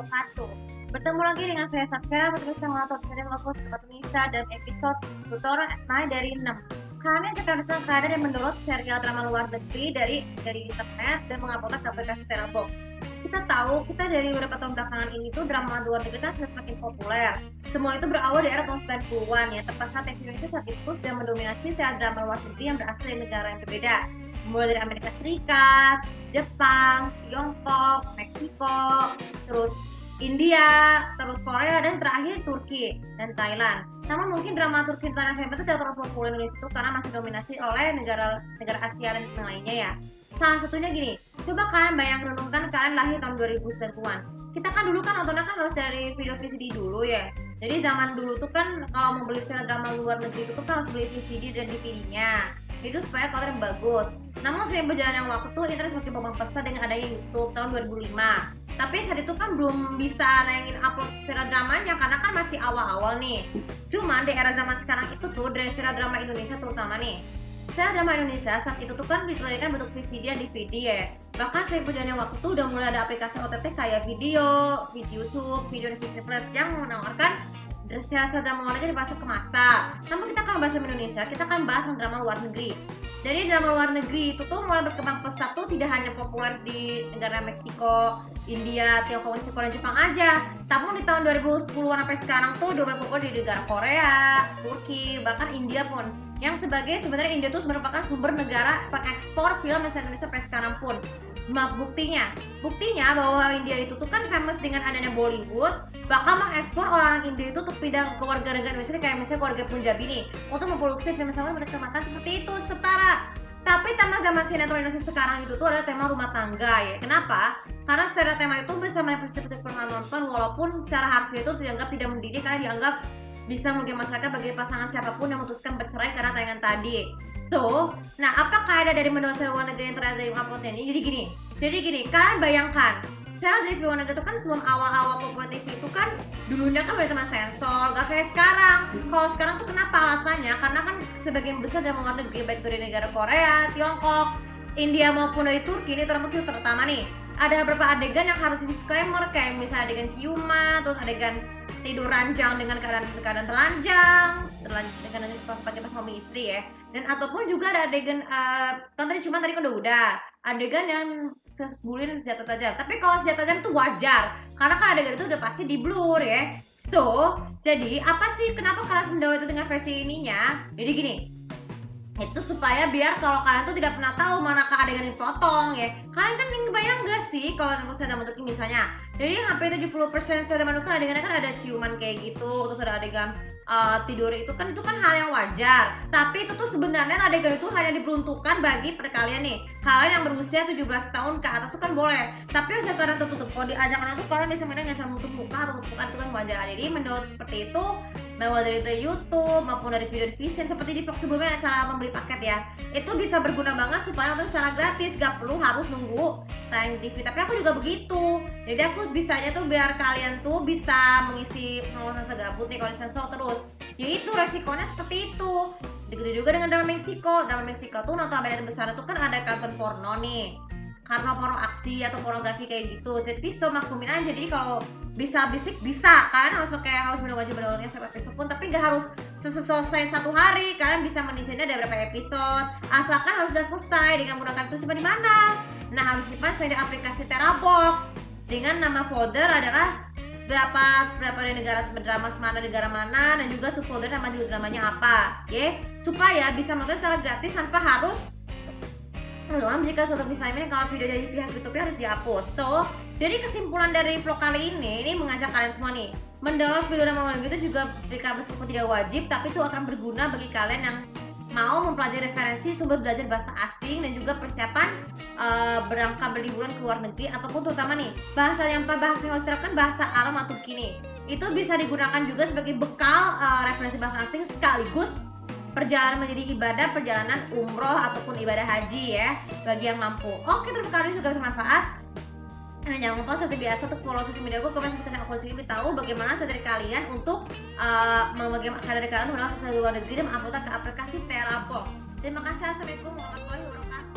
wabarakatuh. Bertemu lagi dengan saya Safira, penulis Motor Channel Lokus Tempat Indonesia dan episode tutor naik dari 6. Kami akan keadaan yang mendownload serial drama luar negeri dari internet dan menguploadnya ke aplikasi Terabox. Kita tahu, kita dari beberapa tahun belakangan ini tuh drama luar negeri kan sudah semakin populer. Semua itu berawal di era tahun 90-an ya, tepat saat Indonesia saat itu sudah mendominasi serial drama luar negeri yang berasal dari negara yang berbeda. Mulai dari Amerika Serikat, Jepang, Tiongkok, Meksiko, terus India, terus Korea, dan terakhir Turki dan Thailand. Namun mungkin drama Turki dan Thailand itu tidak terlalu populer di Indonesia itu karena masih dominasi oleh negara Asia dan yang lainnya ya. Salah satunya gini, coba kalian renungkan kalian lahir tahun 2010-an. Kita kan dulu kan nontonnya kan harus dari video VCD dulu ya. Jadi zaman dulu tuh kan kalau mau beli serial drama luar negeri itu kan harus beli VCD dan DVD-nya. Itu supaya kualitas yang bagus. Namun seiring berjalannya waktu internet semakin berkembang pesat dengan adanya YouTube tahun 2005. Tapi saat itu kan belum bisa nayangin upload serial dramanya karena kan masih awal-awal nih. Cuman di era zaman sekarang itu tuh dari serial drama Indonesia terutama nih, serial drama Indonesia saat itu tuh kan ditayangkan bentuk VCD dan DVD ya. Bahkan seiring berjalannya waktu tuh udah mulai ada aplikasi OTT kayak video YouTube, video Disney Plus yang menawarkan serial drama luar negeri masuk ke masa. Namun kita kalau bahasa Indonesia, kita akan bahas tentang drama luar negeri. Jadi drama luar negeri itu tuh mulai berkembang pesat tuh tidak hanya populer di negara Meksiko, India, Tiongkok, Meksiko, dan Jepang aja. Namun di tahun 2010-an sampai sekarang tuh udah populer di negara Korea, Turki, bahkan India pun. Yang sebenarnya India tuh merupakan sumber negara pengekspor film asal Indonesia sampai sekarang pun. Buktinya bahwa India itu tuh kan famous dengan adanya Bollywood, bakal mengekspor orang India itu untuk pindah ke warga negara Indonesia kayak misalnya keluarga Punjabi nih untuk memproduksi film sama mereka makan seperti itu setara. Tapi tema zaman sinetron Indonesia sekarang itu tuh adalah tema rumah tangga ya. Kenapa? Karena secara tema itu bisa menyebabkan penonton walaupun secara harfiah itu dianggap tidak mendidik karena dianggap bisa mungkin masyarakat bagi pasangan siapapun yang memutuskan bercerai karena tayangan tadi. Nah apa kaidah dari mendownload serial luar negeri yang terakhir dari uploadnya ini? Jadi gini, kalian bayangkan serial dari luar negeri itu kan sebelum awal-awal populer TV itu kan dulunya kan udah teman sensor, gak kayak sekarang. Kalau sekarang tuh kenapa alasannya? Karena kan sebagian besar dari luar negeri baik dari negara Korea, Tiongkok, India maupun dari Turki ini terutama nih ada beberapa adegan yang harus disclaimer kayak misalnya adegan ciuman, terus adegan tidur ranjang dengan keadaan telanjang dengan pakai pas suami istri ya, dan ataupun juga ada adegan kan tadi kan udah adegan yang bully dan senjata tajam. Tapi kalau senjata tajam itu wajar karena kan adegan itu udah pasti di blur ya. Jadi apa sih kenapa kalian mendownload itu dengan versi ininya? Jadi gini, itu supaya biar kalau kalian tuh tidak pernah tahu manakah adegan yang dipotong ya. Kalian kan bayang gak sih kalau tentu saya bentuk misalnya, jadi hampir 70% serial drama kan adegannya kan ada ciuman kayak gitu, terus ada adegan tidur itu kan hal yang wajar. Tapi itu tuh sebenarnya adegan itu hanya diperuntukkan bagi kalian nih, kalian yang berusia 17 tahun ke atas tuh kan boleh. Tapi yang sekarang tertutup, kalau diajak anak tuh kalian bisa mainnya dengan cara menutup muka atau menutup muka itu kan wajar. Jadi mendownload seperti itu baik dari YouTube maupun dari video Vision seperti di vlog sebelumnya cara membeli paket ya, itu bisa berguna banget supaya nonton secara gratis, gak perlu harus nunggu tayang TV. Tapi aku juga begitu, jadi aku bisanya tuh biar kalian tuh bisa mengisi pengawasan segabut nih kalau sensor terus, yaitu resikonya seperti itu. Begitu juga dengan drama Meksiko tuh nonton Amerika besar itu kan ada kartun porno nih, karena porno aksi atau pornografi kayak gitu. Jadi maklumin aja, jadi kalau bisa bisik bisa, kalian harus menunggu wajib menurunnya setiap episode pun, tapi nggak harus selesai satu hari. Kalian bisa menyisihnya ada berapa episode, asalkan harus sudah selesai dengan menggunakan itu simpan di mana. Nah harus simpan di aplikasi Terabox dengan nama folder adalah berapa dari negara mana dan juga subfolder nama judul dramanya apa ya, supaya bisa nonton secara gratis tanpa harus jika suatu misalnya kalau video dari pihak YouTube harus dihapus. Jadi kesimpulan dari vlog kali ini mengajak kalian semua nih, mendownload video drama luar negeri itu juga meskipun tidak wajib, tapi itu akan berguna bagi kalian yang mau mempelajari referensi sumber belajar bahasa asing dan juga persiapan berangkat berliburan ke luar negeri, ataupun terutama nih bahasa yang harus diterapkan bahasa Arab atau Turki nih, itu bisa digunakan juga sebagai bekal referensi bahasa asing sekaligus perjalanan menjadi perjalanan umroh ataupun ibadah haji ya bagi yang mampu. Oke, terima kasih sudah bermanfaat. Jangan lupa seperti biasa untuk follow sosial media gue, komen subscribe aku lebih tahu bagaimana cara dari kalian untuk bagaimana cara dari kalian untuk menggunakan luar negeri dan menguploadnya ke aplikasi Terabox. Terima kasih, assalamualaikum warahmatullahi wabarakatuh.